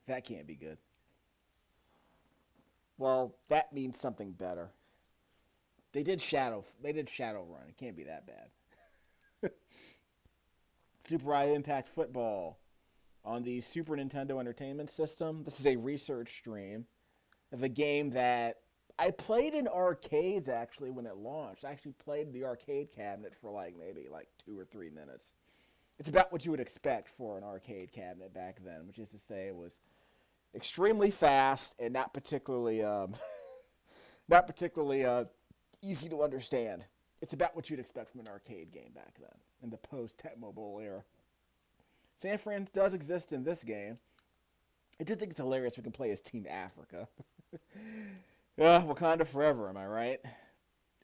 That can't be good. Well, that means something better. They did Shadowrun. It can't be that bad. Super High Impact Football on the Super Nintendo Entertainment System. This is a research stream of a game that I played in arcades actually when it launched. I actually played the arcade cabinet for maybe 2 or 3 minutes. It's about what you would expect for an arcade cabinet back then, which is to say it was extremely fast and not particularly easy to understand. It's about what you'd expect from an arcade game back then, in the post-Tecmo era. San Fran does exist in this game. I do think it's hilarious we can play as Team Africa. Wakanda forever, am I right?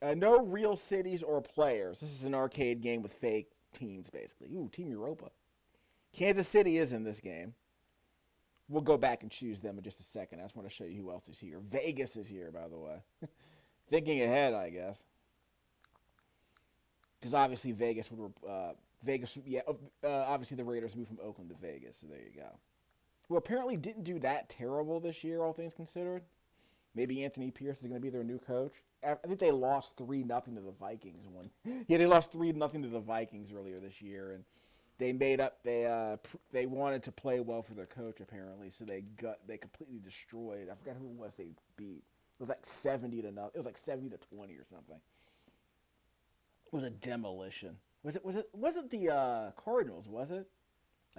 No real cities or players. This is an arcade game with fake teams, basically. Ooh, Team Europa. Kansas City is in this game. We'll go back and choose them in just a second. I just want to show you who else is here. Vegas is here, by the way. Thinking ahead, I guess. Because obviously obviously the Raiders moved from Oakland to Vegas, so there you go. Who apparently didn't do that terrible this year, all things considered. Maybe Anthony Pierce is going to be their new coach. I think they lost 3-0 to the Vikings. They lost 3-0 to the Vikings earlier this year, and they made up. They wanted to play well for their coach apparently, so they completely destroyed. I forgot who it was they beat. It was 70-0. It was 70-20 or something. It was a demolition. Wasn't the Cardinals? Was it?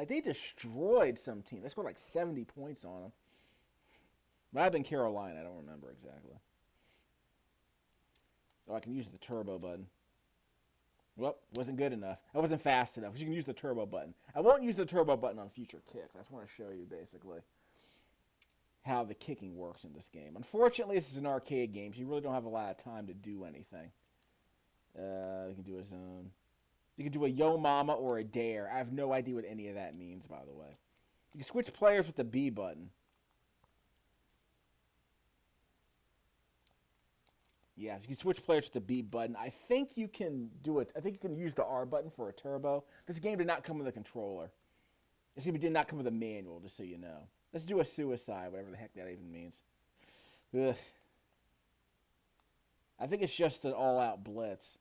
They destroyed some team. They scored 70 points on them. Might have been Carolina. I don't remember exactly. Oh, I can use the turbo button. Well, wasn't good enough. I wasn't fast enough. You can use the turbo button. I won't use the turbo button on future kicks. I just want to show you basically how the kicking works in this game. Unfortunately, this is an arcade game, so you really don't have a lot of time to do anything. You can do a zone. You can do a Yo Mama or a Dare. I have no idea what any of that means, by the way. You can switch players with the B button. Yeah, you can switch players with the B button. I think you can do it. I think you can use the R button for a turbo. This game did not come with a controller. This game did not come with a manual, just so you know. Let's do a suicide, whatever the heck that even means. Ugh. I think it's just an all-out blitz.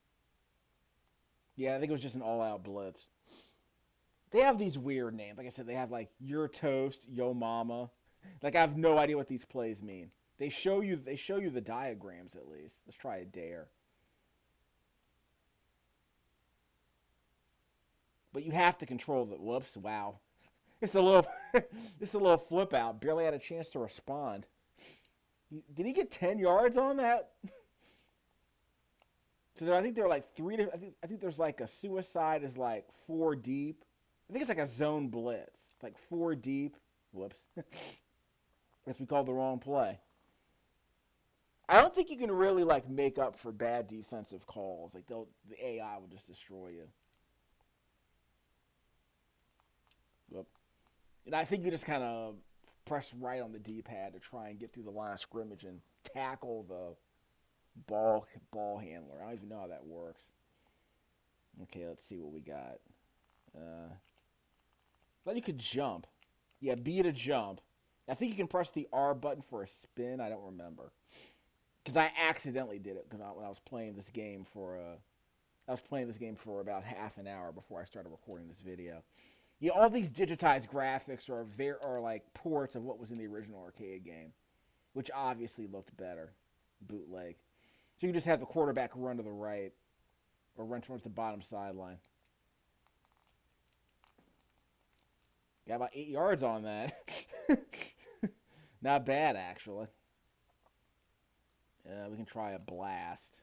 Yeah, I think it was just an all-out blitz. They have these weird names. Like I said, they have Your Toast, Yo Mama. I have no idea what these plays mean. They show you the diagrams at least. Let's try a Dare. But you have to control the whoops, wow. It's a little flip out. Barely had a chance to respond. Did he get 10 yards on that? So I think they're three to. I think there's a suicide is 4 deep. I think it's a zone blitz. 4 deep. Whoops. Guess we called the wrong play. I don't think you can really make up for bad defensive calls. The AI will just destroy you. Whoop. And I think you just kind of press right on the D-pad to try and get through the line of scrimmage and tackle the ball handler. I don't even know how that works. Okay, let's see what we got. Thought you could jump. Yeah, B to jump. I think you can press the R button for a spin. I don't remember. Because I accidentally did it when I was playing this game for about half an hour before I started recording this video. Yeah, all these digitized graphics are ports of what was in the original arcade game, which obviously looked better. Bootleg. So you just have the quarterback run to the right or run towards the bottom sideline. Got about 8 yards on that. Not bad, actually. We can try a blast.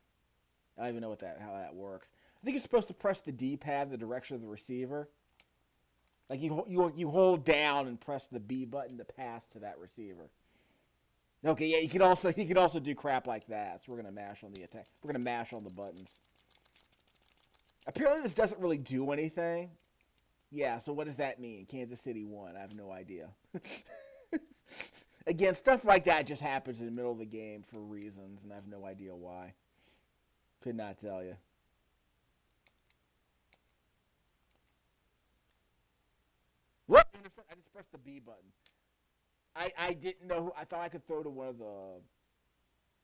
I don't even know how that works. I think you're supposed to press the D-pad in the direction of the receiver. You hold down and press the B button to pass to that receiver. Okay, yeah, you can also do crap like that. So we're gonna mash on the attack. We're gonna mash on the buttons. Apparently, this doesn't really do anything. Yeah, so what does that mean? Kansas City won. I have no idea. Again, stuff like that just happens in the middle of the game for reasons, and I have no idea why. Could not tell you. What? I just pressed the B button. I didn't know. I thought I could throw to one of the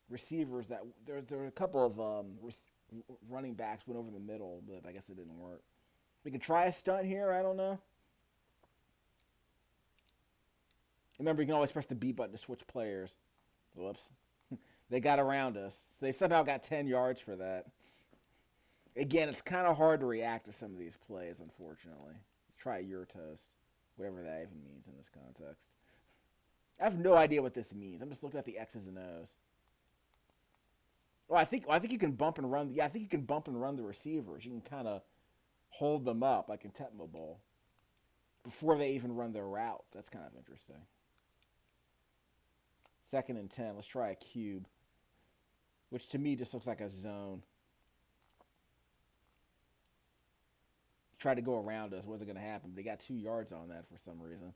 receivers that there were a couple of running backs went over the middle, but I guess it didn't work. We can try a stunt here. I don't know. Remember, you can always press the B button to switch players. Whoops. They got around us. So they somehow got 10 yards for that. Again, it's kind of hard to react to some of these plays, unfortunately. Let's try your toast, whatever that even means in this context. I have no idea what this means. I'm just looking at the X's and O's. Oh, I think you can bump and run. Yeah, I think you can bump and run the receivers. You can kind of hold them up like in Tecmo Bowl before they even run their route. That's kind of interesting. 2nd and 10. Let's try a cube, which to me just looks like a zone. Tried to go around us. Wasn't going to happen. But they got 2 yards on that for some reason.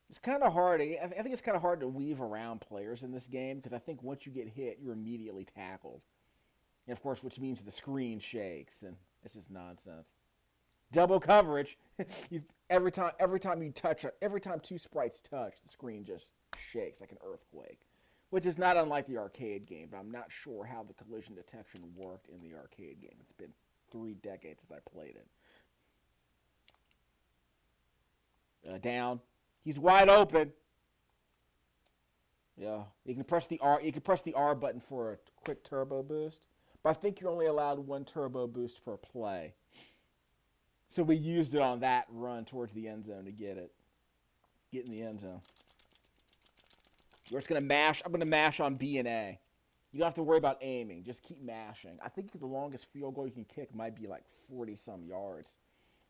It's kind of hard. I think it's kind of hard to weave around players in this game because I think once you get hit, you're immediately tackled. And of course, which means the screen shakes, and it's just nonsense. Double coverage. every time 2 sprites touch, the screen just shakes like an earthquake, which is not unlike the arcade game. But I'm not sure how the collision detection worked in the arcade game. It's been 3 decades since I played it. Down. He's wide open. Yeah, you can press the R. You can press the R button for a quick turbo boost, but I think you're only allowed 1 turbo boost per play. So we used it on that run towards the end zone to get in the end zone. We're just gonna mash. I'm gonna mash on B and A. You don't have to worry about aiming. Just keep mashing. I think the longest field goal you can kick might be like 40-some yards,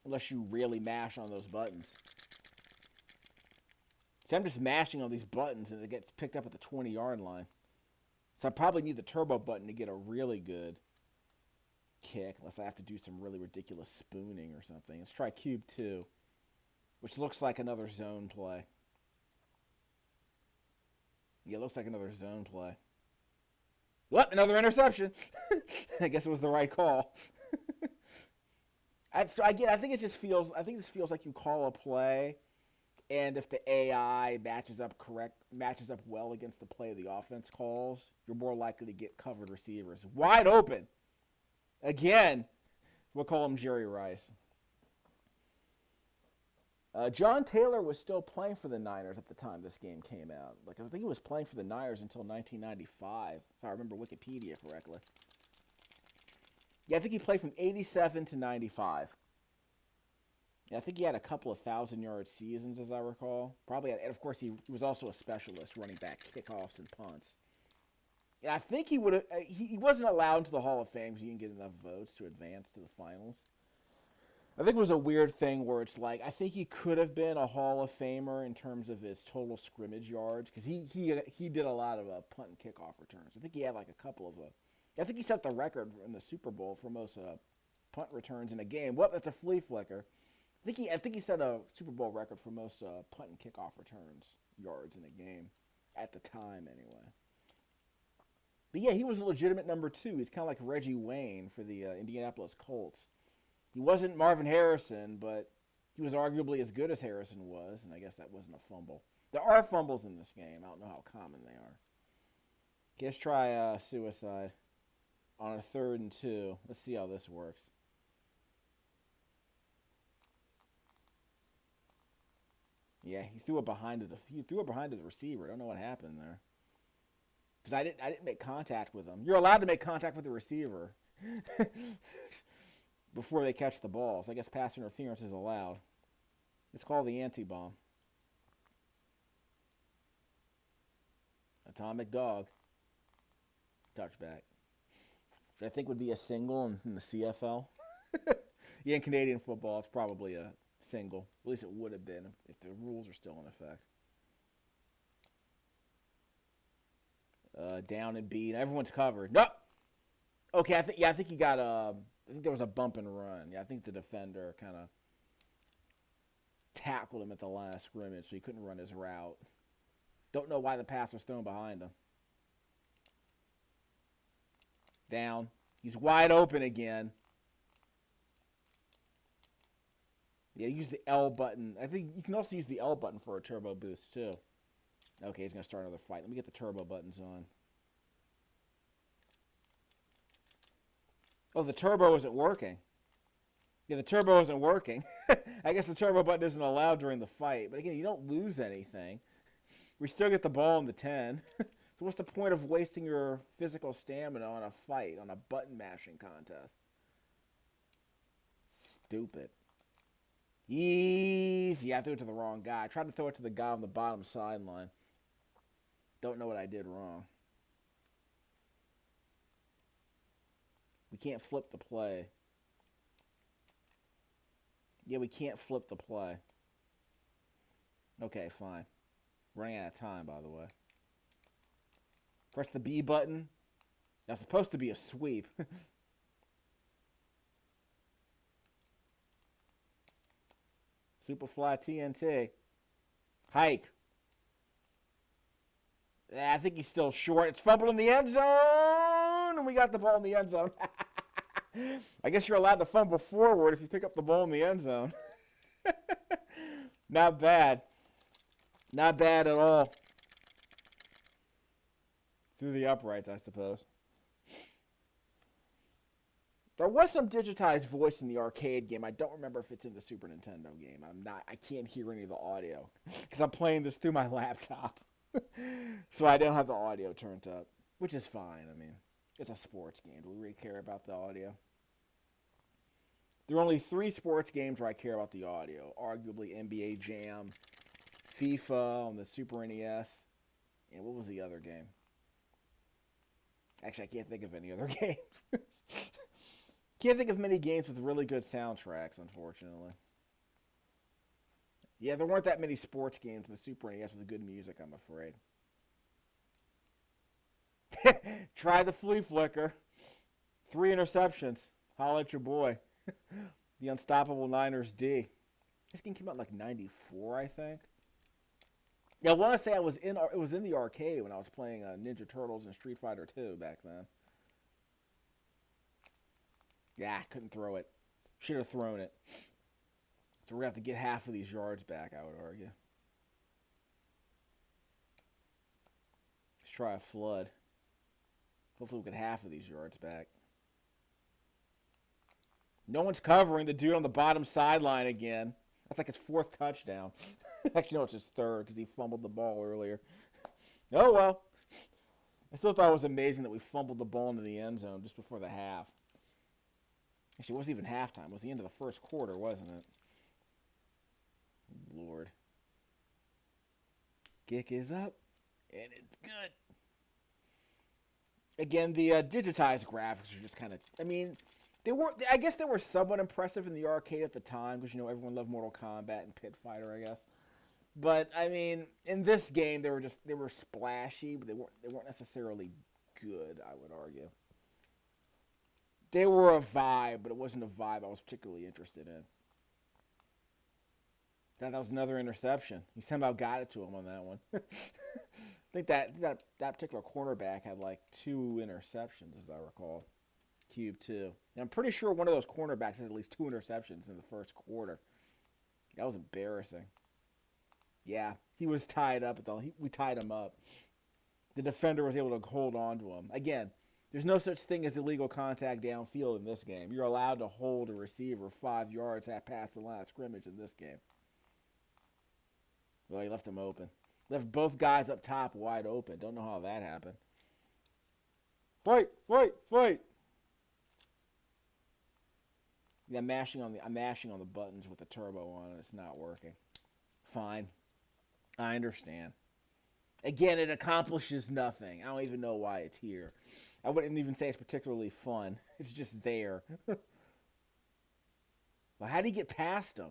unless you really mash on those buttons. See, I'm just mashing on these buttons, and it gets picked up at the 20-yard line. So I probably need the turbo button to get a really good kick, unless I have to do some really ridiculous spooning or something. Let's try cube 2, which looks like another zone play. Yeah, it looks like another zone play. What? Another interception. I guess it was the right call. I think this feels like you call a play, and if the AI matches up well against the play the offense calls, you're more likely to get covered receivers. Wide open. Again, we'll call him Jerry Rice. John Taylor was still playing for the Niners at the time this game came out. I think he was playing for the Niners until 1995, if I remember Wikipedia correctly. Yeah, I think he played from 87 to 95. Yeah, I think he had a couple of 1,000-yard seasons, as I recall. And of course, he was also a specialist running back kickoffs and punts. Yeah, I think he would have. He wasn't allowed into the Hall of Fame because he didn't get enough votes to advance to the finals. I think it was a weird thing where it's like, I think he could have been a Hall of Famer in terms of his total scrimmage yards because he did a lot of punt and kickoff returns. I think he had like a couple of. I think he set the record in the Super Bowl for most punt returns in a game. Whoop, that's a flea flicker. I think he set a Super Bowl record for most punt and kickoff returns yards in a game at the time, anyway. But yeah, he was a legitimate number 2. He's kind of like Reggie Wayne for the Indianapolis Colts. He wasn't Marvin Harrison, but he was arguably as good as Harrison was, and I guess that wasn't a fumble. There are fumbles in this game. I don't know how common they are. Okay, let's try suicide on a 3rd and 2. Let's see how this works. Yeah, he threw it behind the receiver. I don't know what happened there. Because I didn't make contact with him. You're allowed to make contact with the receiver before they catch the ball. So I guess pass interference is allowed. It's called the anti-bomb. Atomic dog. Touchback. Which I think would be a single in the CFL. Yeah, in Canadian football, it's probably a single. At least it would have been if the rules are still in effect. Down and beat. Everyone's covered. No. Okay, I think he got I think there was a bump and run. Yeah, I think the defender kind of tackled him at the line of scrimmage, so he couldn't run his route. Don't know why the pass was thrown behind him. Down. He's wide open again. Yeah, use the L button. I think you can also use the L button for a turbo boost, too. Okay, he's going to start another fight. Let me get the turbo buttons on. Oh, the turbo isn't working. Yeah, the turbo isn't working. I guess the turbo button isn't allowed during the fight. But again, you don't lose anything. We still get the ball in the 10. So what's the point of wasting your physical stamina on a fight, on a button mashing contest? Stupid. Easy. I threw it to the wrong guy. I tried to throw it to the guy on the bottom sideline. Don't know what I did wrong. We can't flip the play. Yeah, we can't flip the play. Okay, fine. Running out of time, by the way. Press the B button. That's supposed to be a sweep. Superfly TNT. Hike. I think he's still short. It's fumbled in the end zone, and we got the ball in the end zone. I guess you're allowed to fumble forward if you pick up the ball in the end zone. Not bad. Not bad at all. Through the uprights, I suppose. There was some digitized voice in the arcade game. I don't remember if it's in the Super Nintendo game. I can't hear any of the audio because I'm playing this through my laptop. So I don't have the audio turned up, which is fine. I mean, it's a sports game. Do we really care about the audio? There are only 3 sports games where I care about the audio. Arguably NBA Jam, FIFA on the Super NES, and what was the other game? Actually, I can't think of any other games. Can't think of many games with really good soundtracks, unfortunately. Yeah, there weren't that many sports games in the Super NES with good music, I'm afraid. Try the flea flicker. 3 interceptions. Holla at your boy. The Unstoppable Niners D. This game came out in like 94, I think. Yeah, I want to say it was in the arcade when I was playing Ninja Turtles and Street Fighter 2 back then. Yeah, couldn't throw it. Should have thrown it. So we're going to have to get half of these yards back, I would argue. Let's try a flood. Hopefully we'll get half of these yards back. No one's covering the dude on the bottom sideline again. That's like his 4th touchdown. Actually, no, it's his 3rd because he fumbled the ball earlier. Oh, well. I still thought it was amazing that we fumbled the ball into the end zone just before the half. Actually, it wasn't even halftime. It was the end of the first quarter, wasn't it? Lord. Kick is up, and it's good. Again, the digitized graphics are just kind of, I mean, I guess they were somewhat impressive in the arcade at the time, because, you know, everyone loved Mortal Kombat and Pit Fighter, I guess. But, I mean, in this game, they were splashy, but they weren't necessarily good, I would argue. They were a vibe, but it wasn't a vibe I was particularly interested in. That was another interception. He somehow got it to him on that one. I think that particular cornerback had like 2 interceptions, as I recall. Cube 2. And I'm pretty sure one of those cornerbacks had at least 2 interceptions in the first quarter. That was embarrassing. Yeah, he was tied up. We tied him up. The defender was able to hold on to him. Again, there's no such thing as illegal contact downfield in this game. You're allowed to hold a receiver 5 yards past the line of scrimmage in this game. Well, he left him open. Left both guys up top wide open. Don't know how that happened. Fight, fight, fight. Yeah, I'm mashing on the buttons with the turbo on and it's not working. Fine. I understand. Again, it accomplishes nothing. I don't even know why it's here. I wouldn't even say it's particularly fun. It's just there. Well, how did he get past him?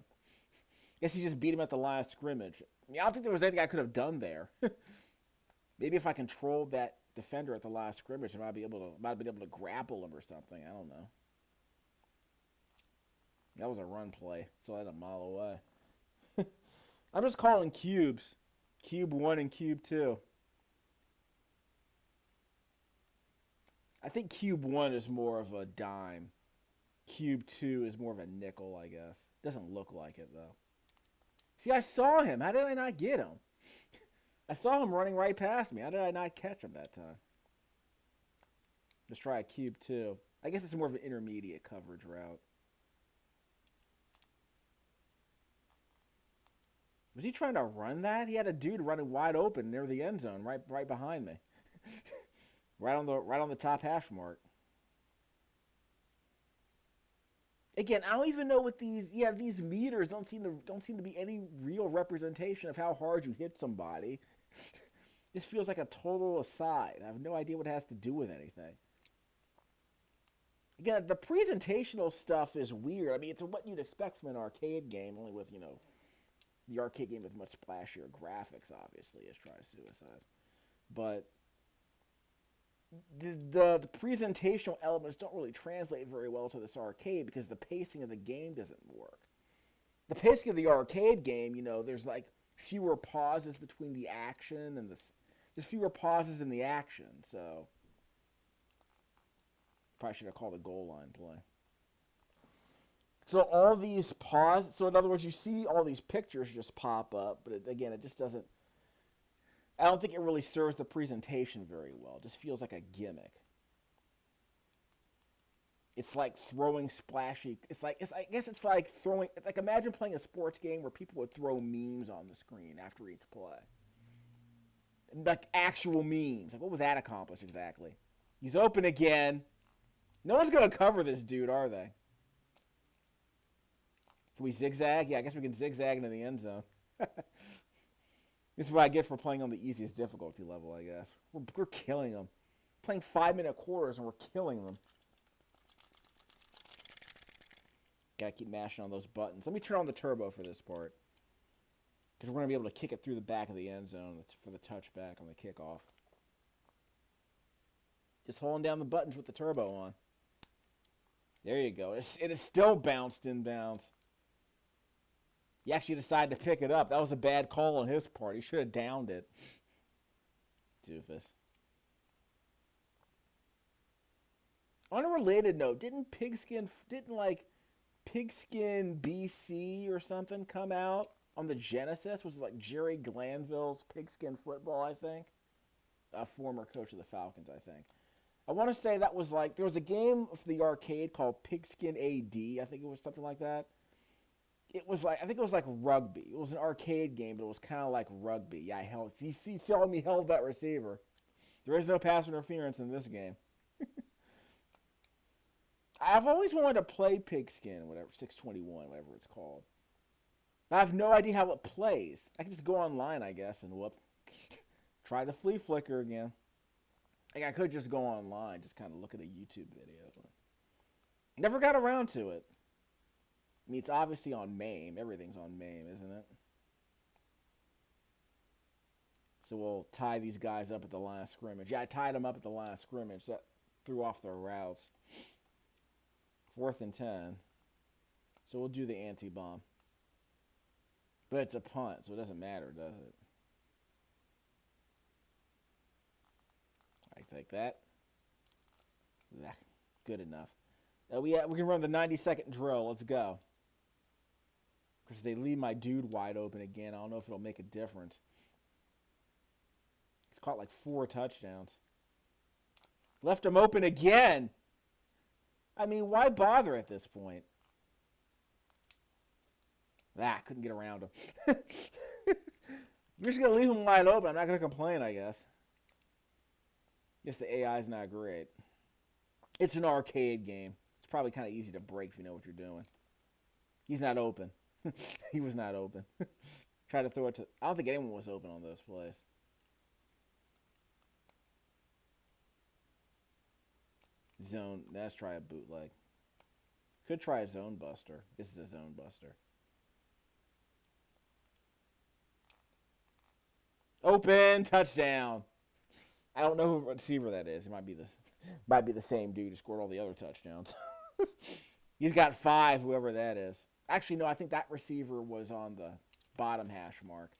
Guess he just beat him at the line of scrimmage. I mean, I don't think there was anything I could have done there. Maybe if I controlled that defender at the line of scrimmage, I might have been able to grapple him or something. I don't know. That was a run play, so I had a mile away. I'm just calling cubes. Cube 1 and Cube 2. I think Cube 1 is more of a dime. Cube 2 is more of a nickel, I guess. Doesn't look like it, though. See, I saw him. How did I not get him? I saw him running right past me. How did I not catch him that time? Let's try a Cube 2. I guess it's more of an intermediate coverage route. Was he trying to run that? He had a dude running wide open near the end zone, right behind me. right on the top hash mark. Again, I don't even know what these meters don't seem to be any real representation of how hard you hit somebody. This feels like a total aside. I have no idea what it has to do with anything. Again, the presentational stuff is weird. I mean, it's what you'd expect from an arcade game, only with, the arcade game with much splashier graphics, obviously, is Try Suicide. But the presentational elements don't really translate very well to this arcade because the pacing of the game doesn't work. The pacing of the arcade game, there's like fewer pauses between the action and there's fewer pauses in the action, so probably should have called a goal line play. So all these pauses, so in other words, you see all these pictures just pop up, but it just doesn't, I don't think it really serves the presentation very well. It just feels like a gimmick. It's like throwing splashy, I guess it's like throwing, it's like imagine playing a sports game where people would throw memes on the screen after each play. Like actual memes. Like what would that accomplish exactly? He's open again. No one's going to cover this dude, are they? Can we zigzag? Yeah, I guess we can zigzag into the end zone. This is what I get for playing on the easiest difficulty level, I guess. We're killing them. Playing 5-minute quarters and we're killing them. Gotta keep mashing on those buttons. Let me turn on the turbo for this part. Because we're going to be able to kick it through the back of the end zone for the touchback on the kickoff. Just holding down the buttons with the turbo on. There you go. It is still bounced inbounds. He actually decided to pick it up. That was a bad call on his part. He should have downed it. Doofus. On a related note, didn't Pigskin BC or something come out on the Genesis? Was it like Jerry Glanville's Pigskin Football, I think? A former coach of the Falcons, I think. I want to say that was like, there was a game for the arcade called Pigskin AD. I think it was something like that. It was like, I think it was like rugby. It was an arcade game, but it was kind of like rugby. Yeah, you saw me held that receiver. There is no pass interference in this game. I've always wanted to play Pigskin, whatever, 621, whatever it's called. I have no idea how it plays. I can just go online, I guess, and whoop. Try the flea flicker again. Like I could just go online, just kind of look at a YouTube video. But never got around to it. I mean, it's obviously on MAME. Everything's on MAME, isn't it? So we'll tie these guys up at the last scrimmage. Yeah, I tied them up at the last scrimmage. That threw off their routes. 4th and 10. So we'll do the anti-bomb. But it's a punt, so it doesn't matter, does it? I take that. Good enough. We can run the 90-second drill. Let's go. Because they leave my dude wide open again. I don't know if it'll make a difference. He's caught like 4 touchdowns. Left him open again. I mean, why bother at this point? Couldn't get around him. You're just going to leave him wide open. I'm not going to complain, I guess. Guess the AI is not great. It's an arcade game. It's probably kind of easy to break if you know what you're doing. He's not open. He was not open. Tried to throw it to... I don't think anyone was open on those plays. Zone. Let's try a bootleg. Could try a zone buster. This is a zone buster. Open. Touchdown. I don't know who receiver that is. It might be the same dude who scored all the other touchdowns. He's got 5, whoever that is. Actually, no, I think that receiver was on the bottom hash mark.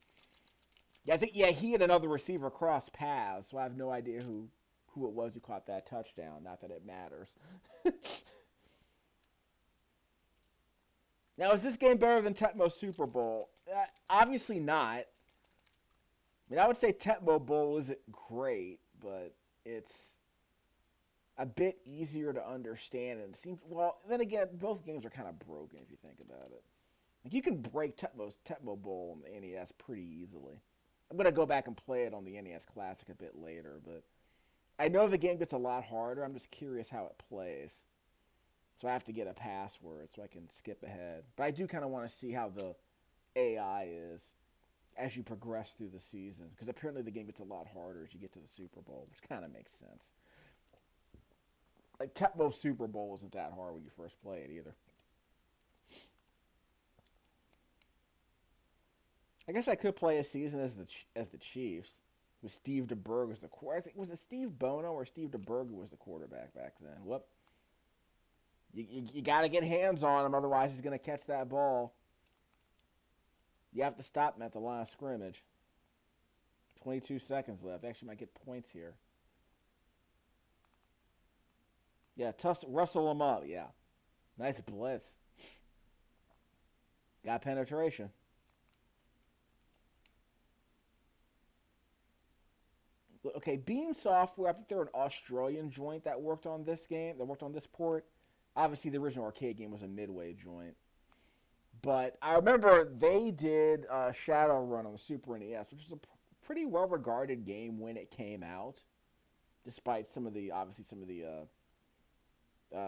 Yeah, he and another receiver crossed paths, so I have no idea who it was who caught that touchdown. Not that it matters. Now, is this game better than Tecmo Super Bowl? Obviously not. I mean, I would say Tecmo Bowl isn't great, but it's a bit easier to understand. And it seems, well, then again, both games are kind of broken if you think about it. Like, you can break Tecmo Bowl on the NES pretty easily. I'm going to go back and play it on the NES Classic a bit later, but I know the game gets a lot harder. I'm just curious how it plays. So I have to get a password so I can skip ahead. But I do kind of want to see how the AI is as you progress through the season. Because apparently the game gets a lot harder as you get to the Super Bowl, which kind of makes sense. Like, Tecmo Super Bowl isn't that hard when you first play it either. I guess I could play a season as the Chiefs with Steve DeBerg as the quarterback. Was it Steve Bono or Steve DeBerg who was the quarterback back then? Whoop. You got to get hands on him, otherwise he's going to catch that ball. You have to stop him at the line of scrimmage. 22 seconds left. Actually, might get points here. Yeah, rustle him up. Yeah. Nice blitz. Got penetration. Okay, Beam Software, I think they're an Australian joint that worked on this game, that worked on this port. Obviously, the original arcade game was a Midway joint. But I remember they did Shadowrun on the Super NES, which is a pretty well-regarded game when it came out, despite some of the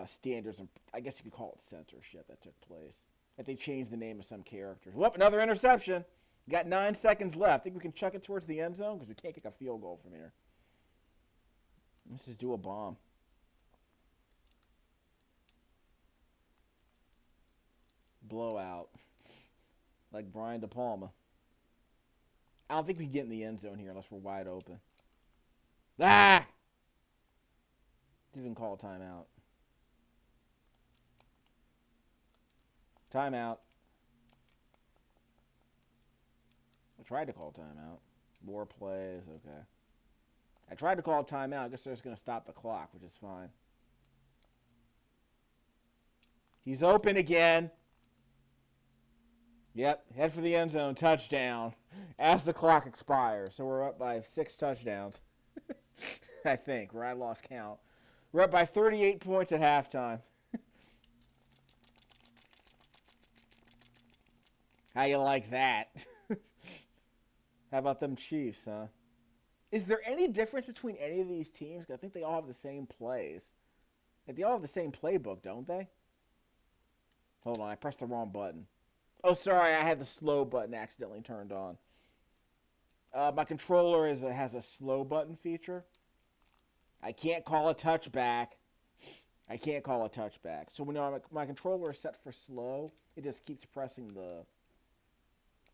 standards, and I guess you could call it censorship that took place. That they changed the name of some characters. Whoop, another interception. Got 9 seconds left. Think we can chuck it towards the end zone? Because we can't kick a field goal from here. Let's just do a bomb. Blowout. Like Brian De Palma. I don't think we can get in the end zone here unless we're wide open. Ah! Didn't even call a timeout. Timeout. I tried to call timeout. More plays, okay. I tried to call timeout. I guess they're just going to stop the clock, which is fine. He's open again. Yep, head for the end zone, touchdown, as the clock expires. So we're up by 6 touchdowns, I think, where I lost count. We're up by 38 points at halftime. How you like that? How about them Chiefs, huh? Is there any difference between any of these teams? I think they all have the same plays. Like, they all have the same playbook, don't they? Hold on, I pressed the wrong button. Oh, sorry, I had the slow button accidentally turned on. My controller has a slow button feature. I can't call a touchback. So when my controller is set for slow, it just keeps pressing the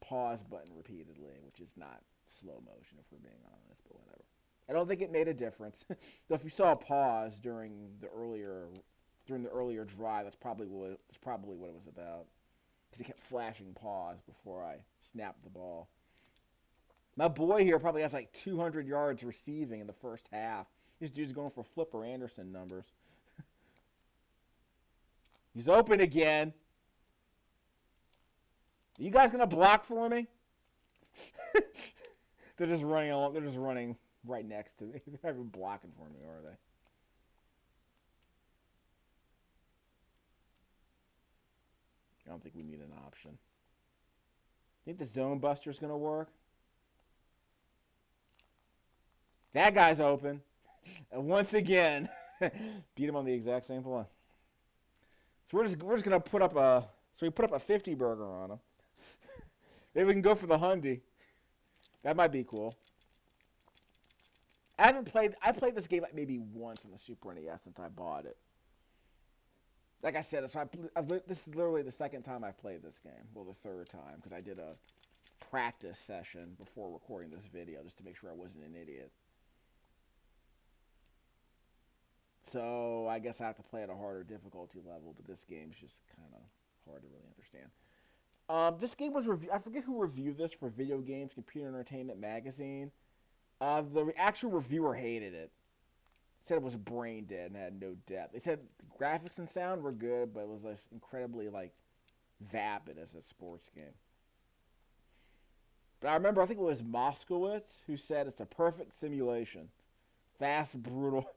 pause button repeatedly, which is not slow motion if we're being honest, but whatever. I don't think it made a difference. Though if you saw a pause during the earlier drive, that's probably what it was about. Because he kept flashing pause before I snapped the ball. My boy here probably has like 200 yards receiving in the first half. This dude's going for Flipper Anderson numbers. He's open again. Are you guys going to block for me? They're just running along. They're just running right next to me. They're not even blocking for me, are they? I don't think we need an option. Think the zone buster's going to work? That guy's open. And once again, beat him on the exact same play. So we're just going to put up a 50 burger on him. Maybe we can go for the Hyundai. That might be cool. I played this game like maybe once on the Super NES since I bought it. Like I said, this is literally the second time I've played this game. Well, the third time, because I did a practice session before recording this video just to make sure I wasn't an idiot. So I guess I have to play at a harder difficulty level, but this game's just kind of hard to really understand. This game was I forget who reviewed this for Video Games Computer Entertainment Magazine. The actual reviewer hated it. Said it was brain dead and had no depth. They said the graphics and sound were good, but it was incredibly vapid as a sports game. But I remember, I think it was Moskowitz who said it's a perfect simulation. Fast and brutal.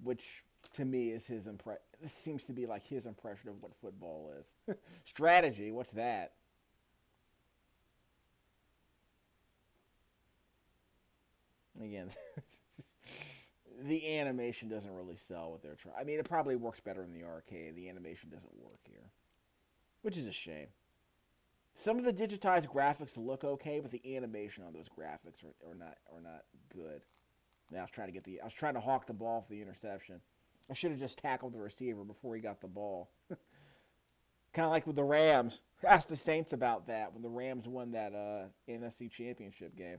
Which, to me, is his impression. This seems to be like his impression of what football is. Strategy, what's that? Again, the animation doesn't really sell what they're trying. I mean, it probably works better in the arcade. The animation doesn't work here, which is a shame. Some of the digitized graphics look okay, but the animation on those graphics are not good. Yeah, I was trying to hawk the ball for the interception. I should have just tackled the receiver before he got the ball. Kind of like with the Rams. Ask the Saints about that when the Rams won that NFC Championship game.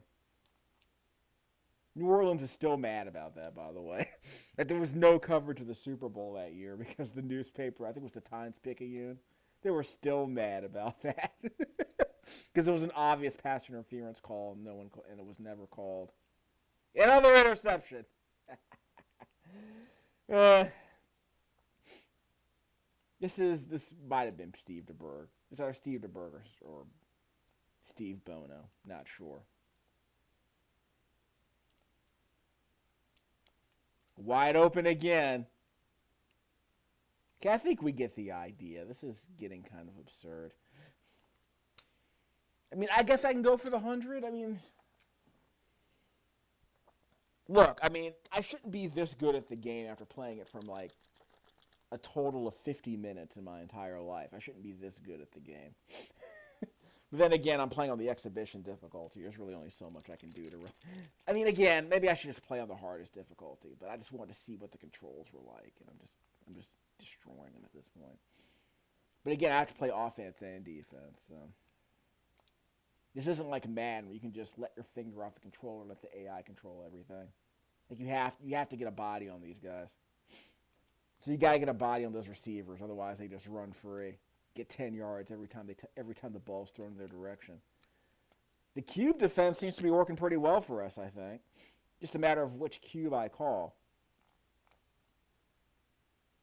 New Orleans is still mad about that, by the way. That there was no coverage of the Super Bowl that year because the newspaper, I think it was the Times-Picayune, they were still mad about that. Because it was an obvious pass interference call and it was never called. Another interception. This might have been Steve DeBerg. It's either Steve DeBerg or Steve Bono. Not sure. Wide open again. Okay, I think we get the idea. This is getting kind of absurd. I mean, I guess I can go for the 100. I mean, look, I shouldn't be this good at the game after playing it from like a total of 50 minutes in my entire life. I shouldn't be this good at the game. But then again, I'm playing on the exhibition difficulty. There's really only so much I can do to... I mean, again, maybe I should just play on the hardest difficulty, but I just wanted to see what the controls were like, and I'm just destroying them at this point. But again, I have to play offense and defense, so... This isn't like Madden, where you can just let your finger off the controller and let the AI control everything. Like, you have to get a body on these guys. So you got to get a body on those receivers, otherwise they just run free. Get 10 yards every time the ball's thrown in their direction. The cube defense seems to be working pretty well for us, I think. Just a matter of which cube I call.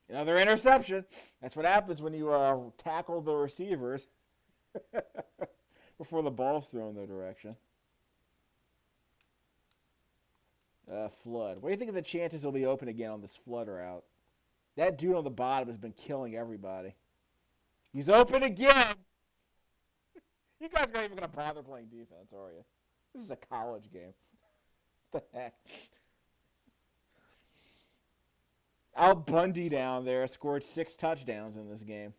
Another interception. That's what happens when you tackle the receivers before the ball's thrown in their direction. Flood. What do you think of the chances he'll be open again on this flood route? That dude on the bottom has been killing everybody. He's open again. You guys aren't even going to bother playing defense, are you? This is a college game. What the heck? Al Bundy down there scored 6 touchdowns in this game.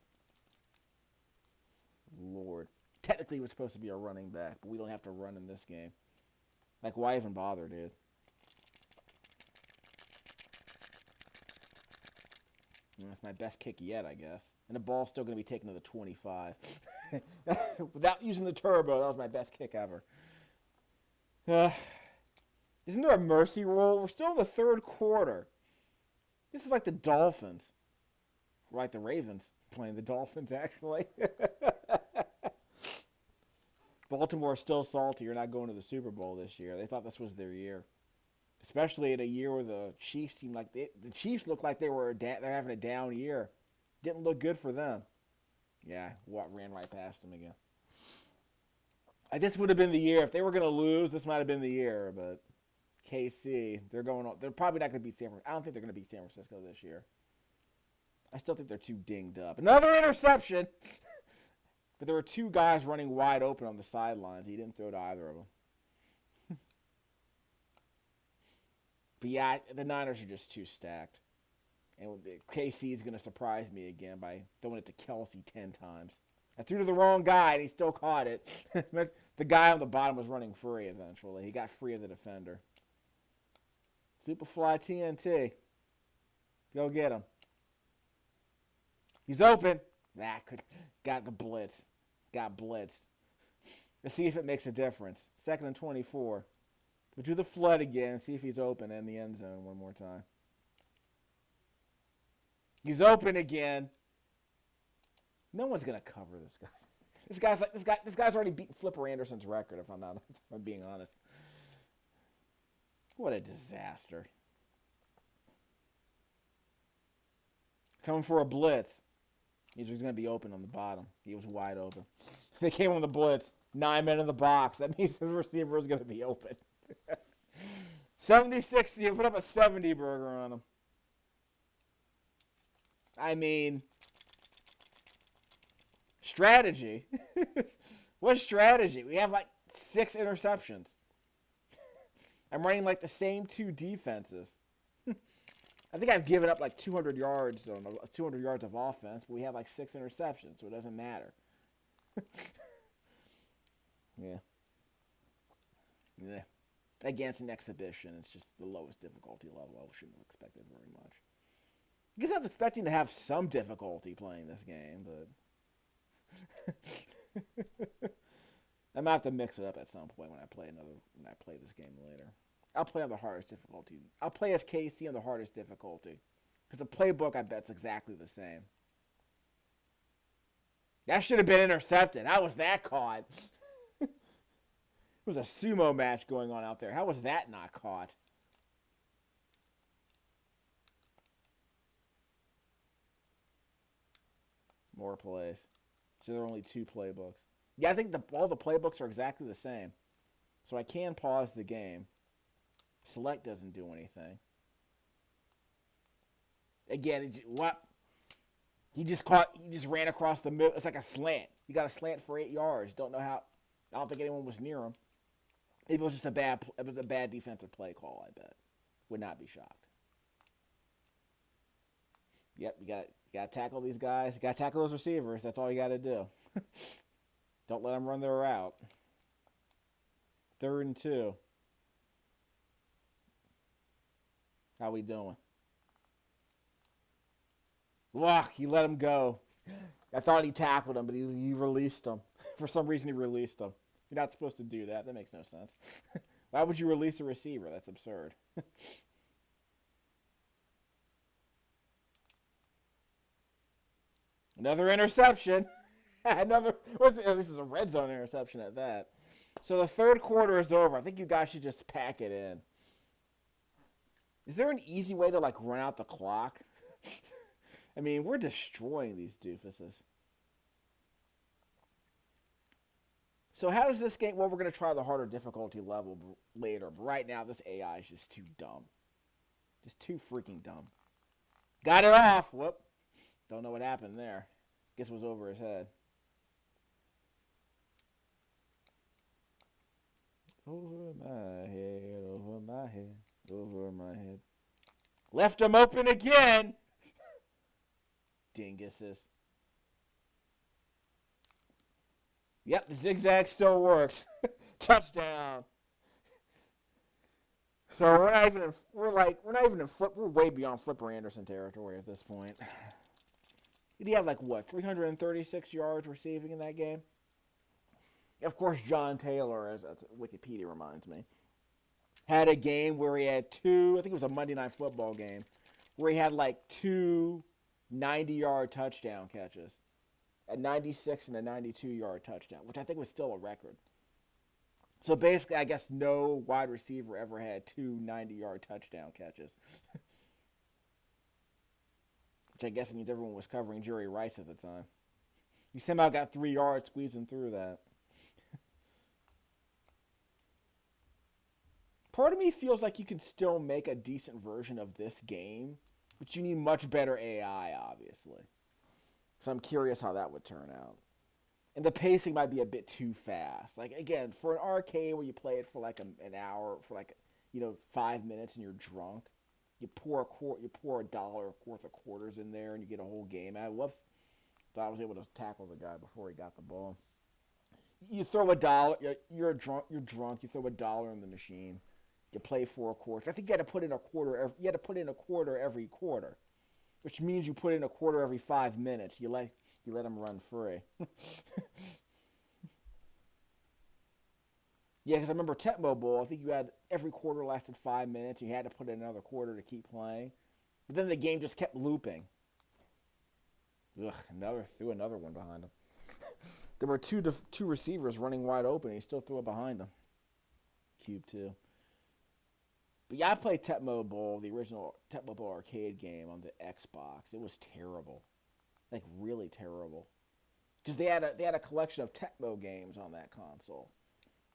Lord. Technically, it was supposed to be a running back, but we don't have to run in this game. Like, why even bother, dude? That's my best kick yet, I guess. And the ball's still going to be taken to the 25. Without using the turbo, that was my best kick ever. Isn't there a mercy rule? We're still in the third quarter. This is like the Dolphins. Like the Ravens playing the Dolphins, actually. Baltimore is still salty. You're not going to the Super Bowl this year. They thought this was their year. Especially in a year where the Chiefs seemed like the Chiefs looked like they're having a down year. Didn't look good for them. Yeah, ran right past them again. This would have been the year if they were going to lose. This might have been the year, but KC, they're probably not going to beat San Francisco. I don't think they're going to beat San Francisco this year. I still think they're too dinged up. Another interception. But there were 2 guys running wide open on the sidelines. He didn't throw to either of them. But yeah, the Niners are just too stacked. And KC is going to surprise me again by throwing it to Kelsey 10 times. I threw to the wrong guy, and he still caught it. The guy on the bottom was running free eventually. He got free of the defender. Superfly TNT. Go get him. He's open. Got the blitz. Got blitzed. Let's see if it makes a difference. 2nd and 24. We'll do the flood again, see if he's open in the end zone one more time. He's open again. No one's gonna cover this guy. This guy's already beaten Flipper Anderson's record, if I'm being honest. What a disaster. Coming for a blitz. He's going to be open on the bottom. He was wide open. They came on the blitz. 9 men in the box. That means the receiver is going to be open. 76. You put up a 70 burger on him. I mean, strategy. What strategy? We have like 6 interceptions. I'm running like the same 2 defenses. I think I've given up like 200 yards on 200 yards of offense, but we have like 6 interceptions, so it doesn't matter. Yeah. Against an exhibition, it's just the lowest difficulty level. I shouldn't have expected very much. I guess I was expecting to have some difficulty playing this game, but I might have to mix it up at some point when I play this game later. I'll play on the hardest difficulty. I'll play as KC on the hardest difficulty. Because the playbook, I bet, is exactly the same. That should have been intercepted. How was that caught? There was a sumo match going on out there. How was that not caught? More plays. So there are only 2 playbooks. Yeah, I think all the playbooks are exactly the same. So I can pause the game. Select doesn't do anything. Again, what? He just ran across the middle. It's like a slant. You got a slant for 8 yards. Don't know how. I don't think anyone was near him. It was just a bad defensive play call, I bet. Would not be shocked. Yep, you got to tackle these guys. You got to tackle those receivers. That's all you got to do. Don't let them run their route. 3rd and 2. How we doing? Wow, he let him go. I thought he tackled him, but he released him. For some reason, he released him. You're not supposed to do that. That makes no sense. Why would you release a receiver? That's absurd. Another interception. This is a red zone interception at that. So the 3rd quarter is over. I think you guys should just pack it in. Is there an easy way to, like, run out the clock? I mean, we're destroying these doofuses. So how does this game... Well, we're going to try the harder difficulty level later. But right now, this AI is just too dumb. Just too freaking dumb. Got it off. Whoop. Don't know what happened there. Guess it was over his head. Over my head, over my head, over my head. Left him open again. Dinguses. Yep, the zigzag still works. Touchdown. So we're way beyond Flipper Anderson territory at this point. Did he have like what, 336 yards receiving in that game? Of course, John Taylor, as Wikipedia reminds me, had a game where he had 2, I think it was a Monday Night Football game, where he had like 2 90-yard touchdown catches. A 96 and a 92-yard touchdown, which I think was still a record. So basically, I guess no wide receiver ever had 2 90-yard touchdown catches. Which I guess means everyone was covering Jerry Rice at the time. You somehow got 3 yards squeezing through that. Part of me feels like you can still make a decent version of this game, but you need much better AI, obviously. So I'm curious how that would turn out. And the pacing might be a bit too fast. Like, again, for an arcade where you play it for like an hour, for like, 5 minutes and you're drunk, you pour $1 worth of quarters in there and you get a whole game out. Whoops. Thought I was able to tackle the guy before he got the ball. You throw $1, you're drunk, you throw $1 in the machine. You play 4 quarters. I think you had to put in a quarter. You had to put in a quarter every quarter, which means you put in a quarter every 5 minutes. You let them run free. Yeah, because I remember Tecmo Bowl. I think you had every quarter lasted 5 minutes. You had to put in another quarter to keep playing, but then the game just kept looping. Ugh! Threw another one behind him. There were two receivers running wide open. And he still threw it behind him. Cube 2. But yeah, I played Tecmo Bowl, the original Tecmo Bowl arcade game on the Xbox. It was terrible. like really terrible. Because they had a collection of Tecmo games on that console,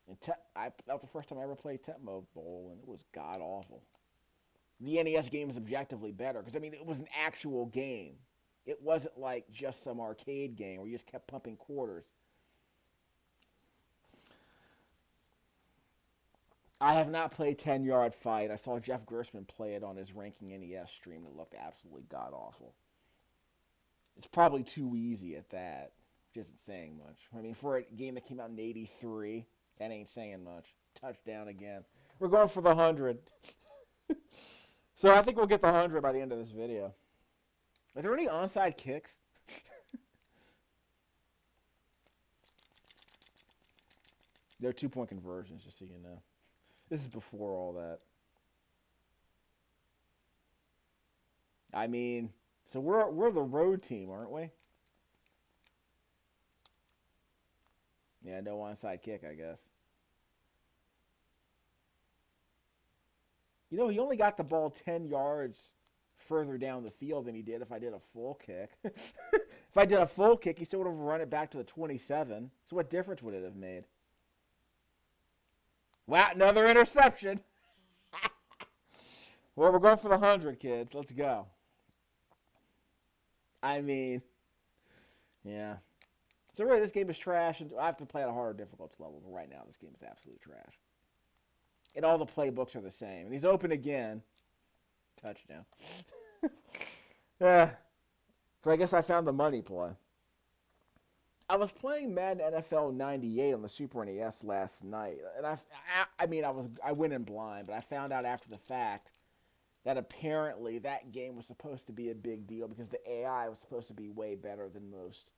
and that was the first time I ever played Tecmo Bowl, and it was god awful. The NES game is objectively better because I mean it was an actual game. It wasn't like just some arcade game where you just kept pumping quarters. I have not played 10-Yard Fight. I saw Jeff Gerstmann play it on his Ranking NES stream. It looked absolutely god awful. It's probably too easy at that, which isn't saying much. I mean, for a game that came out in '83, that ain't saying much. Touchdown again. We're going for the 100. So I think we'll get the 100 by the end of this video. Are there any onside kicks? They're 2-point conversions, just so you know. This is before all that. I mean, so we're the road team, aren't we? Yeah, no onside kick, I guess. You know, he only got the ball 10 yards further down the field than he did if I did a full kick. If I did a full kick, he still would have run it back to the 27. So what difference would it have made? Wow, another interception. Well, we're going for the 100, kids. Let's go. I mean, yeah. So really, this game is trash, and I have to play at a harder difficulty level, but right now, this game is absolute trash. And all the playbooks are the same. And he's open again. Touchdown. Yeah. So I guess I found the money play. I was playing Madden NFL 98 on the Super NES last night, and I went in blind, but I found out after the fact that apparently that game was supposed to be a big deal because the AI was supposed to be way better than most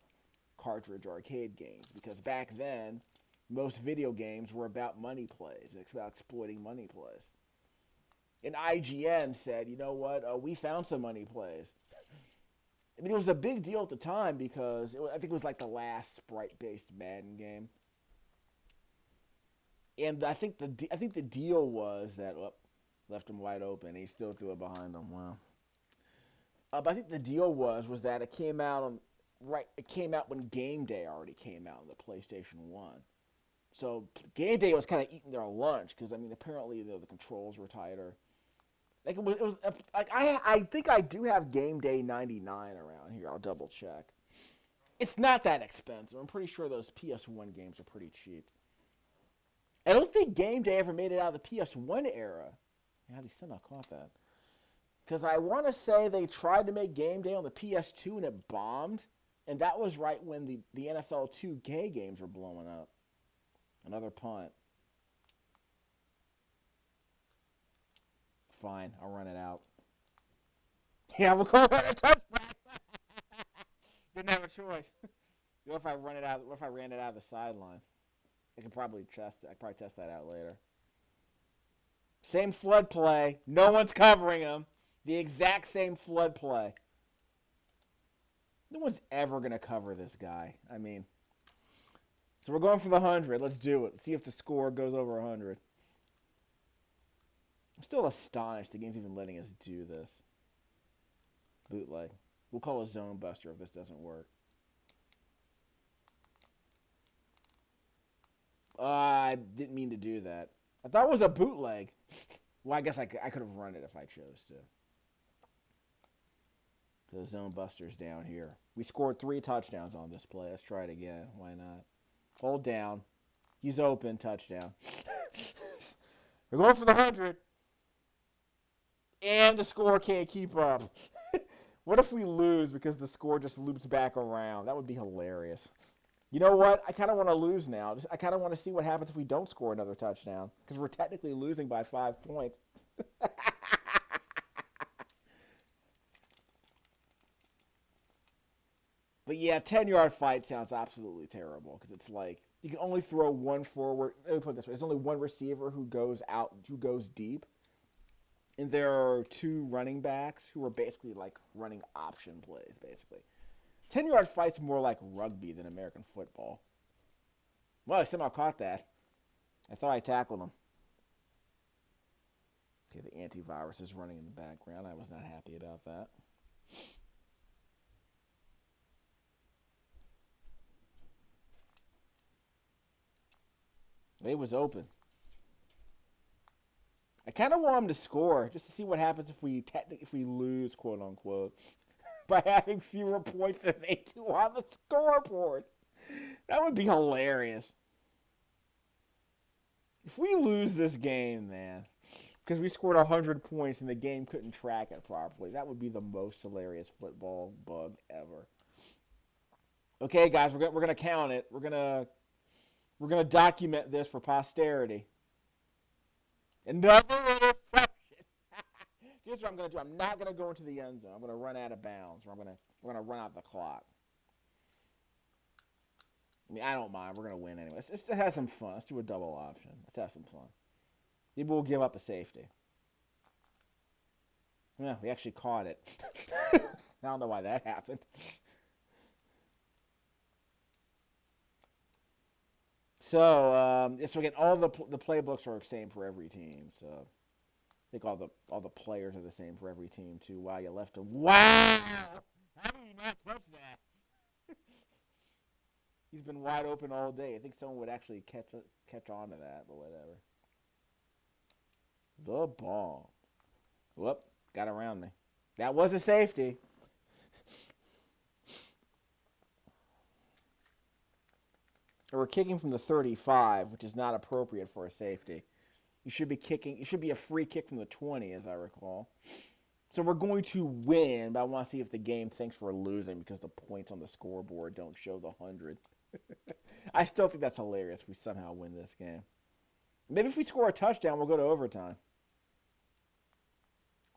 cartridge arcade games. Because back then, most video games were about money plays. It's about exploiting money plays. And IGN said, you know what, we found some money plays. I mean, it was a big deal at the time because I think it was like the last sprite-based Madden game. And I think the deal was that left him wide open. He still threw it behind him. Wow. But I think the deal was that it came out It came out when Game Day already came out on the PlayStation 1. So Game Day was kind of eating their lunch because I mean apparently the controls were tighter. Like it was like I think I do have Game Day 99 around here. I'll double check. It's not that expensive. I'm pretty sure those PS1 games are pretty cheap. I don't think Game Day ever made it out of the PS1 era. Yeah, I somehow caught that. Because I want to say they tried to make Game Day on the PS2 and it bombed. And that was right when the NFL 2K games were blowing up. Another punt. Fine, I'll run it out. Yeah, we'll call that a touchback. Didn't have a choice. What if I run it out? What if I ran it out of the sideline? I could probably test that out later. Same flood play. No one's covering him. The exact same flood play. No one's ever gonna cover this guy. I mean, so we're going for the 100. Let's do it. See if the score goes over 100. I'm still astonished the game's even letting us do this. Bootleg. We'll call a zone buster if this doesn't work. I didn't mean to do that. I thought it was a bootleg. Well, I guess I could have run it if I chose to. The zone buster's down here. We scored 3 touchdowns on this play. Let's try it again. Why not? Hold down. He's open. Touchdown. We're going for the 100. And the score can't keep up. What if we lose because the score just loops back around? That would be hilarious. You know what? I kind of want to lose now. I kind of want to see what happens if we don't score another touchdown. Because we're technically losing by 5 points. But yeah, 10-yard fight sounds absolutely terrible. Because it's like, you can only throw one forward. Let me put it this way. There's only one receiver who goes deep. And there are 2 running backs who are basically like running option plays, basically. 10-yard fight's more like rugby than American football. Well, I somehow caught that. I thought I tackled him. Okay, the antivirus is running in the background. I was not happy about that. It was open. I kind of want him to score just to see what happens if we lose, quote unquote, by having fewer points than they do on the scoreboard. That would be hilarious. If we lose this game, man, because we scored 100 points and the game couldn't track it properly, that would be the most hilarious football bug ever. Okay, guys, we're gonna count it. We're gonna document this for posterity. Another interception. Here's what I'm gonna do. I'm not gonna go into the end zone. I'm gonna run out of bounds, or we're gonna run out the clock. I mean, I don't mind. We're gonna win anyway. Let's have some fun. Let's do a double option. Let's have some fun. Maybe we'll give up a safety. Yeah, we actually caught it. I don't know why that happened. So again, all the playbooks are the same for every team. So I think all the players are the same for every team too. Wow, you left him. Wow! How do you not touch that? He's been wide open all day. I think someone would actually catch on to that, but whatever. The bomb. Whoop, got around me. That was a safety. We're kicking from the 35, which is not appropriate for a safety. You should be a free kick from the 20, as I recall. So we're going to win, but I want to see if the game thinks we're losing because the points on the scoreboard don't show the 100. I still think that's hilarious if we somehow win this game. Maybe if we score a touchdown, we'll go to overtime.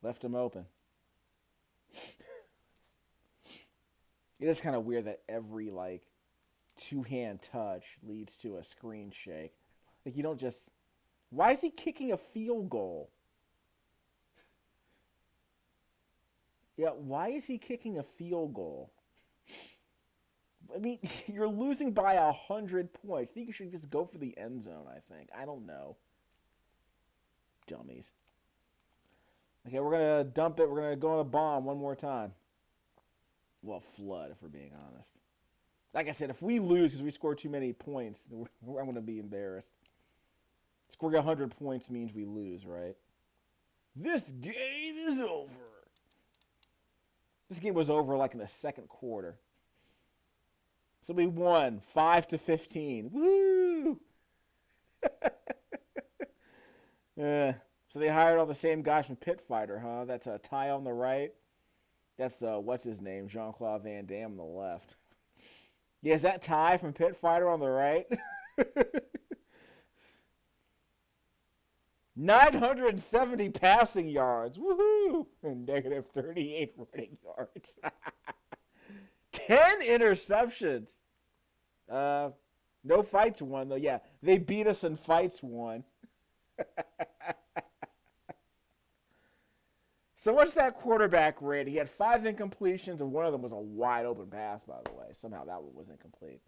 Left him open. It is kind of weird that every, two-hand touch leads to a screen shake. You don't just... Why is he kicking a field goal? Yeah, why is he kicking a field goal? I mean, you're losing by 100 points. I think you should just go for the end zone, I think. I don't know. Dummies. Okay, we're going to dump it. We're going to go on a bomb one more time. Well, flood, if we're being honest. Like I said, if we lose because we score too many points, I'm going to be embarrassed. Scoring 100 points means we lose, right? This game is over. This game was over in the second quarter. So we won 5-15. Woo! So they hired all the same guys from Pit Fighter, huh? That's a Ty on the right. That's what's his name? Jean-Claude Van Damme on the left. Yeah, is that Ty from Pit Fighter on the right? 970 passing yards. Woohoo! And negative 38 running yards. 10 interceptions. No fights won, though. Yeah, they beat us in fights won. So what's that quarterback rating? He had 5 incompletions, and one of them was a wide open pass, by the way. Somehow that one was incomplete.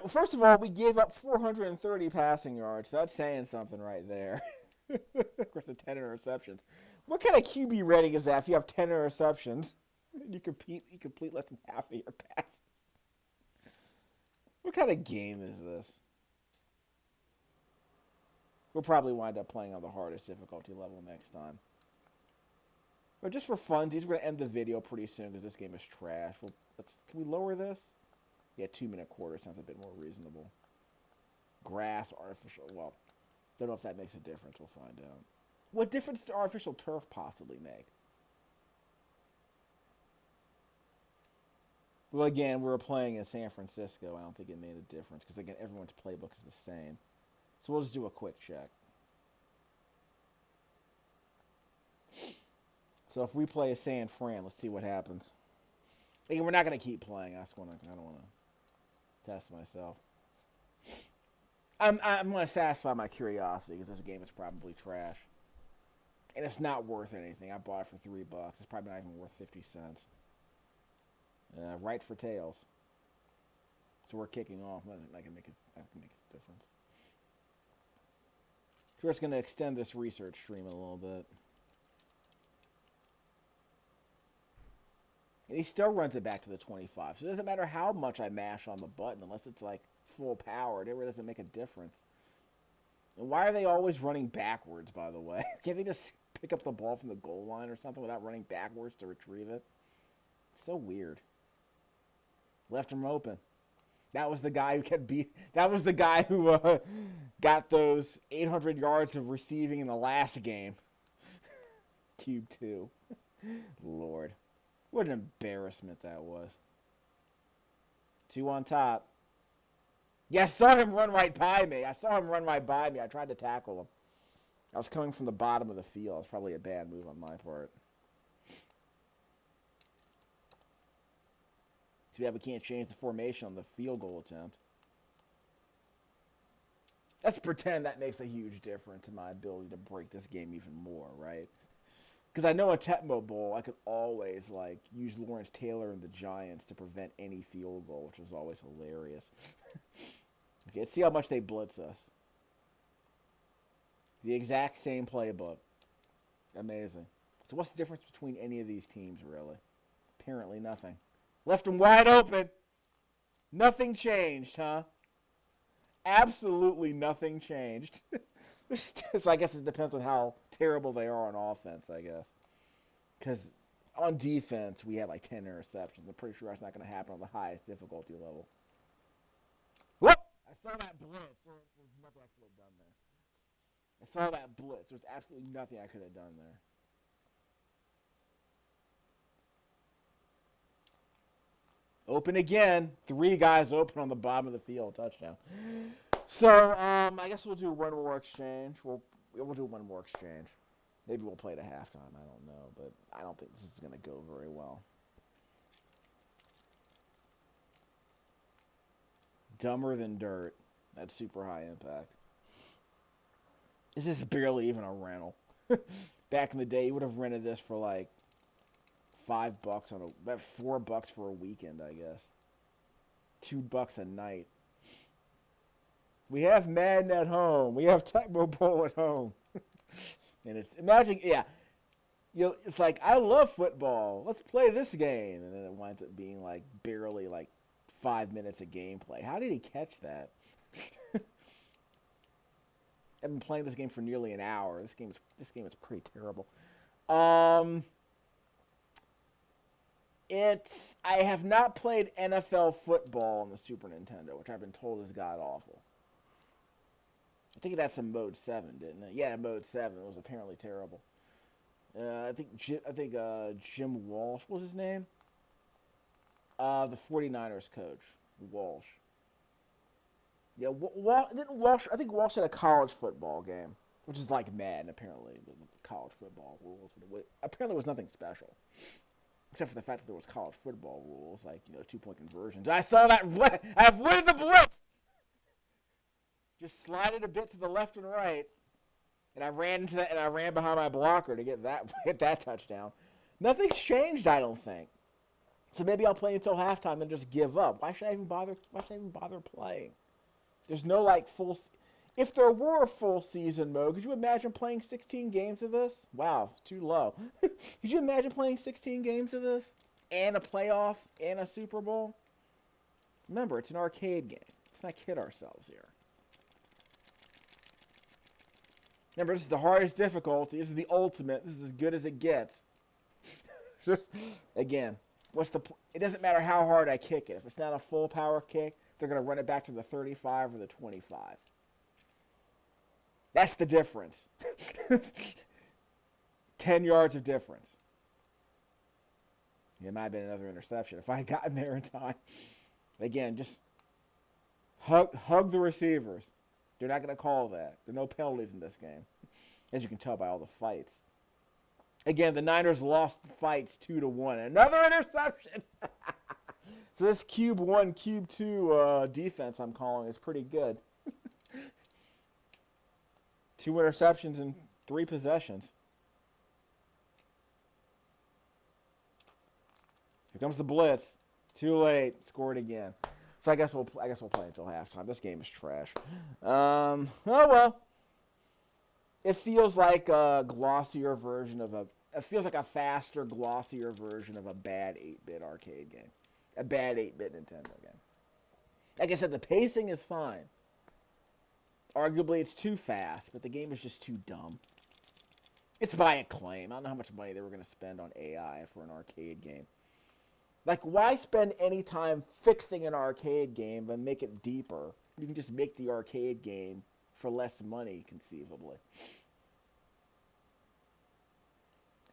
First of all, we gave up 430 passing yards. So that's saying something right there. Of course, the 10 interceptions. What kind of QB rating is that if you have 10 interceptions? You complete less than half of your passes. What kind of game is this? We'll probably wind up playing on the hardest difficulty level next time. But just for funsies, we're going to end the video pretty soon because this game is trash. Can we lower this? Yeah, 2-minute quarter sounds a bit more reasonable. Grass, artificial. Well, don't know if that makes a difference. We'll find out. What difference does artificial turf possibly make? Well, again, we were playing in San Francisco. I don't think it made a difference because, again, everyone's playbook is the same. So we'll just do a quick check. So if we play a San Fran, let's see what happens. Again, we're not going to keep playing. I don't want to test myself. I'm going to satisfy my curiosity because this game is probably trash. And it's not worth anything. I bought it for $3. It's probably not even worth 50 cents. Right for tails. So we're kicking off. I can make a difference. We're just going to extend this research stream a little bit. And he still runs it back to the 25. So it doesn't matter how much I mash on the button unless it's like full power. It really doesn't make a difference. And why are they always running backwards, by the way? Can't they just pick up the ball from the goal line or something without running backwards to retrieve it? So weird. Left him open. That was the guy who that was the guy who got those 800 yards of receiving in the last game. Q2. Lord. What an embarrassment that was. 2 on top. Yeah, I saw him run right by me. I tried to tackle him. I was coming from the bottom of the field. It was probably a bad move on my part. Too bad we can't change the formation on the field goal attempt. Let's pretend that makes a huge difference in my ability to break this game even more, right? Because I know a Tecmo Bowl, I could always use Lawrence Taylor and the Giants to prevent any field goal, which was always hilarious. Okay, let's see how much they blitz us. The exact same playbook. Amazing. So what's the difference between any of these teams, really? Apparently nothing. Left them wide open. Nothing changed, huh? Absolutely nothing changed. So I guess it depends on how terrible they are on offense, I guess. Because on defense, we have 10 interceptions. I'm pretty sure that's not going to happen on the highest difficulty level. Whoop! I saw that blitz. There's nothing I could have done there. I saw that blitz. There's absolutely nothing I could have done there. Open again. 3 guys open on the bottom of the field. Touchdown. So, I guess we'll do one more exchange. We'll do one more exchange. Maybe we'll play to halftime. I don't know. But I don't think this is going to go very well. Dumber than dirt. That's super high impact. This is barely even a rental. Back in the day, you would have rented this for $5 about $4 for a weekend, I guess. $2 a night. We have Madden at home. We have Tecmo Bowl at home. And it's it's I love football. Let's play this game. And then it winds up being barely 5 minutes of gameplay. How did he catch that? I've been playing this game for nearly an hour. This game is pretty terrible. I have not played NFL football on the Super Nintendo, which I've been told is god awful. I think it had some mode 7, didn't it? Yeah, mode 7. It was apparently terrible. I think Jim Walsh, what was his name? The 49ers coach, Walsh. Yeah, I think Walsh had a college football game, which is like Madden, apparently, with college football rules. Apparently it was nothing special, except for the fact that there was college football rules, 2-point conversions. I saw that. Where's the blitz? Just slide it a bit to the left and right, and I ran into that, and I ran behind my blocker to get that touchdown. Nothing's changed, I don't think. So maybe I'll play until halftime and just give up. Why should I even bother playing? There's no full. If there were a full season mode, could you imagine playing 16 games of this? Wow, it's too low. Could you imagine playing 16 games of this and a playoff and a Super Bowl? Remember, it's an arcade game. Let's not kid ourselves here. Remember, this is the hardest difficulty. This is the ultimate. This is as good as it gets. Again, it doesn't matter how hard I kick it. If it's not a full power kick, they're going to run it back to the 35 or the 25. That's the difference. 10 yards of difference. It might have been another interception if I had gotten there in time. Again, just hug the receivers. They're not going to call that. There are no penalties in this game, as you can tell by all the fights. Again, the Niners lost the fights 2-1. Another interception. So this Cube 1, Cube 2 defense I'm calling is pretty good. 2 interceptions in 3 possessions. Here comes the blitz. Too late. Scored again. So I guess we'll play until halftime. This game is trash. Oh well. It feels like a glossier version of a it feels like a faster, glossier version of a bad 8-bit arcade game. A bad 8-bit Nintendo game. Like I said, the pacing is fine. Arguably, it's too fast, but the game is just too dumb. It's by Acclaim. I don't know how much money they were going to spend on AI for an arcade game. Like, why spend any time fixing an arcade game and make it deeper? You can just make the arcade game for less money, conceivably.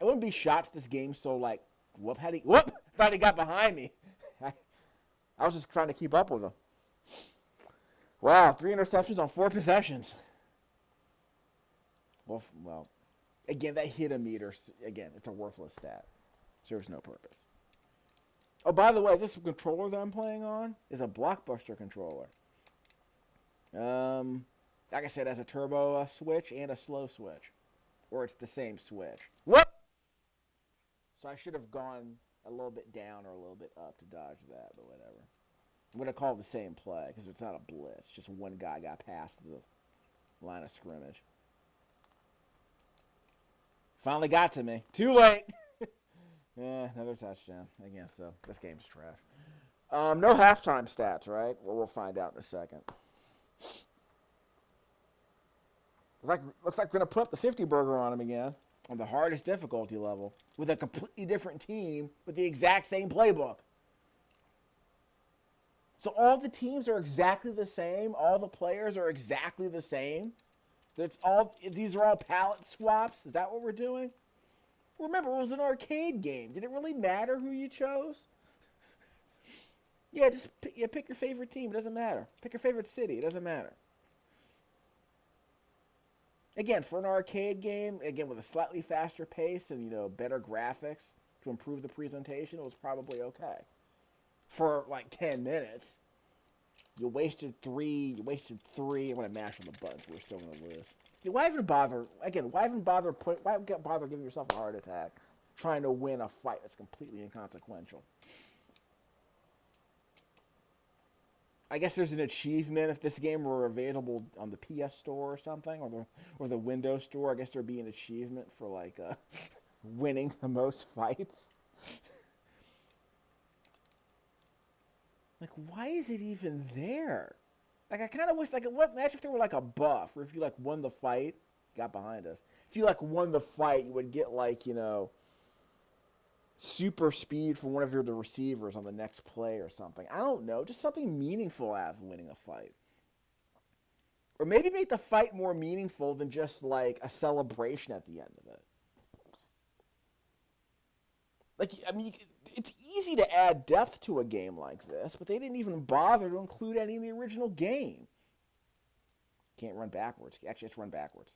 I wouldn't be shocked if this game so, like, whoop, thought he got behind me. I was just trying to keep up with him. Wow, 3 interceptions on 4 possessions. Well, again, that hit-o-meter, again, it's a worthless stat. Serves no purpose. Oh, by the way, this controller that I'm playing on is a Blockbuster controller. Like I said, it has a turbo switch and a slow switch. Or it's the same switch. Whoop! So I should have gone a little bit down or a little bit up to dodge that, but whatever. I'm going to call it the same play because it's not a blitz. Just one guy got past the line of scrimmage. Finally got to me. Too late. Yeah, another touchdown. I guess so. This game's trash. No halftime stats, right? Well, we'll find out in a second. Looks like we're going to put up the 50 burger on him again on the hardest difficulty level with a completely different team with the exact same playbook. So all the teams are exactly the same. All the players are exactly the same. These are all palette swaps. Is that what we're doing? Remember, it was an arcade game. Did it really matter who you chose? Yeah, just pick your favorite team. It doesn't matter. Pick your favorite city. It doesn't matter. Again, for an arcade game, again, with a slightly faster pace and, better graphics to improve the presentation, it was probably okay. For, like, 10 minutes, you wasted 3. I'm going to mash on the buttons. We're still going to lose. Why even bother giving yourself a heart attack trying to win a fight that's completely inconsequential? I guess there's an achievement if this game were available on the PS Store or something, or the Windows Store. I guess there'd be an achievement for like winning the most fights. Like, why is it even there? Like, I kind of wish, what match if there were like a buff, or if you like won the fight, got behind us. If you like won the fight, you would get like super speed for one of the receivers on the next play or something. I don't know. Just something meaningful out of winning a fight. Or maybe make the fight more meaningful than just like a celebration at the end of it. Like, I mean, it's easy to add depth to a game like this, but they didn't even bother to include any in the original game. Can't run backwards. Actually, let's run backwards.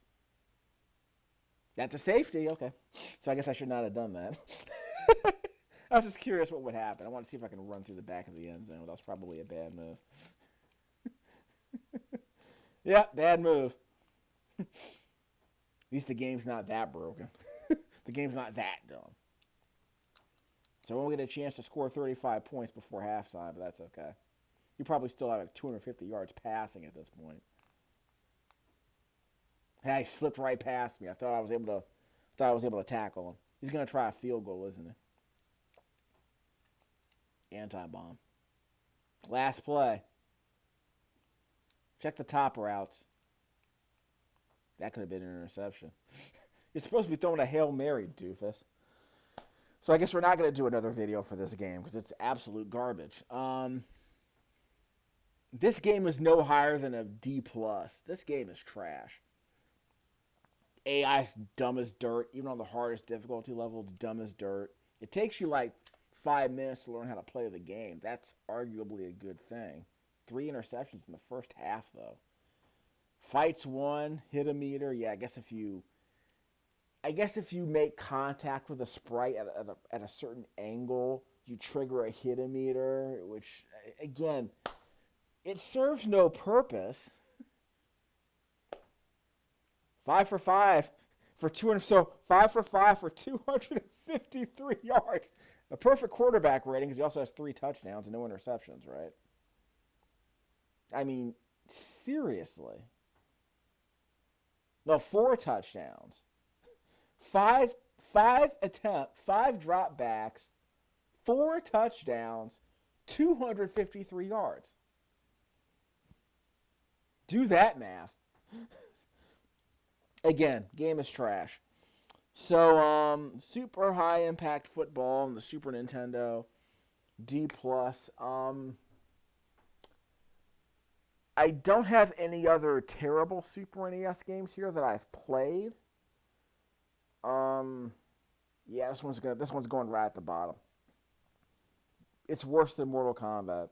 That's a safety. Okay. So I guess I should not have done that. I was just curious what would happen. I want to see if I can run through the back of the end zone. That was probably a bad move. Yeah, bad move. At least the game's not that broken. The game's not that dumb. So we'll get a chance to score 35 points before halftime, but that's okay. You probably still have like 250 yards passing at this point. Hey, he slipped right past me. I thought I was able to tackle him. He's going to try a field goal, isn't he? Anti-bomb. Last play. Check the top routes. That could have been an interception. You're supposed to be throwing a Hail Mary, doofus. So I guess we're not going to do another video for this game because it's absolute garbage. This game is no higher than a D+. This game is trash. AI's dumb as dirt. Even on the hardest difficulty level, it's dumb as dirt. It takes you like 5 minutes to learn how to play the game. That's arguably a good thing. 3 interceptions in the first half, though. Fights won, hit-o-meter. Yeah, I guess if you make contact with a sprite at a certain angle, you trigger a hit-o-meter, which, again, it serves no purpose. 5 for 5 for 200. So 5 for 5 for 253 yards. A perfect quarterback rating because he also has 3 touchdowns and no interceptions, right? I mean, seriously. No, 4 touchdowns. 5 5 dropbacks, 4 touchdowns, 253 yards. Do that math. Again, game is trash. So, super high impact football on the Super Nintendo, D+. I don't have any other terrible Super NES games here that I've played. Yeah, this one's going right at the bottom. It's worse than Mortal Kombat,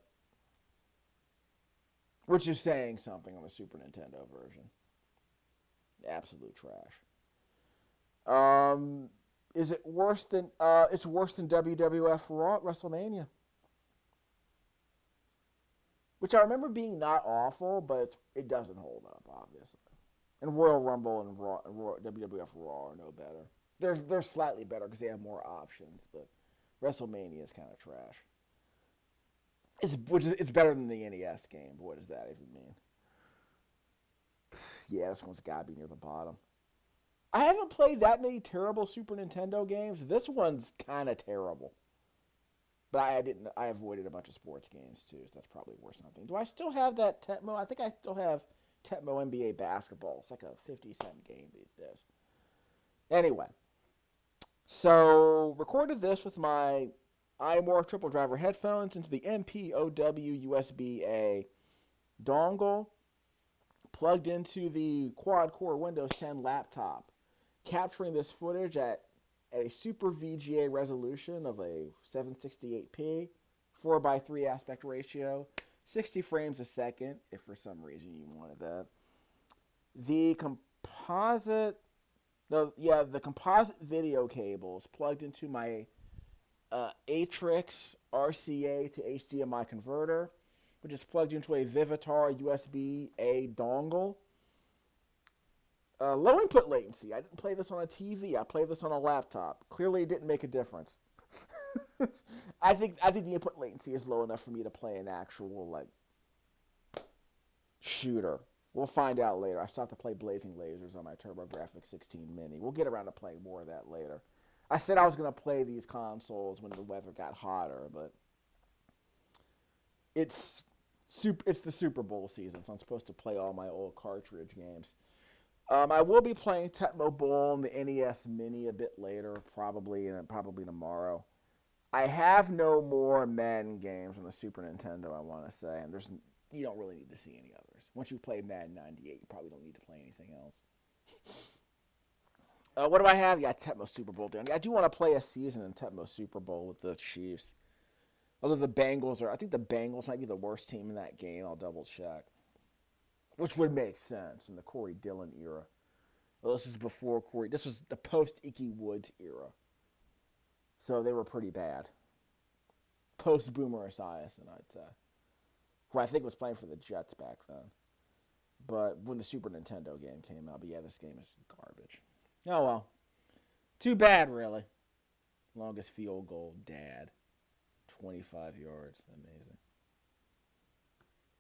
which is saying something on the Super Nintendo version. Absolute trash. Is it worse than? It's worse than WWF Raw at WrestleMania, which I remember being not awful, but it doesn't hold up, obviously. And Royal Rumble and WWF Raw are no better. They're slightly better because they have more options, but WrestleMania is kind of trash. It's better than the NES game, but what does that even mean? Yeah, this one's got to be near the bottom. I haven't played that many terrible Super Nintendo games. This one's kind of terrible. But I avoided a bunch of sports games too, so that's probably worth something. Do I still have that Tecmo? I think I still have Tecmo NBA Basketball. It's like a 50-cent game these days. Anyway, so recorded this with my iMorph triple driver headphones into the MPOW USB-A dongle, plugged into the quad-core Windows 10 laptop, capturing this footage at a Super VGA resolution of a 768p, 4:3 aspect ratio, 60 frames a second, if for some reason you wanted that. The composite video cable is plugged into my Atrix RCA to HDMI converter, which is plugged into a Vivitar USB-A dongle. Low input latency. I didn't play this on a TV. I played this on a laptop. Clearly, it didn't make a difference. I think the input latency is low enough for me to play an actual shooter. We'll find out later. I still have to play Blazing Lasers on my TurboGrafx 16 Mini. We'll get around to playing more of that later. I said I was going to play these consoles when the weather got hotter, but it's the Super Bowl season, so I'm supposed to play all my old cartridge games. I will be playing Tecmo Bowl and the NES Mini a bit later, probably tomorrow. I have no more Madden games on the Super Nintendo, I want to say, and you don't really need to see any others. Once you've played Madden 98, you probably don't need to play anything else. What do I have? Yeah, Tecmo Super Bowl. I do want to play a season in Tecmo Super Bowl with the Chiefs. Although the Bengals I think the Bengals might be the worst team in that game. I'll double check. Which would make sense in the Corey Dillon era. Well, this is before Corey. This was the post-Ickey Woods era. So they were pretty bad. Post-Boomer Esiason, I'd say. Who I think was playing for the Jets back then. But when the Super Nintendo game came out. But yeah, this game is garbage. Oh well. Too bad, really. Longest field goal, Dad. 25 yards. Amazing.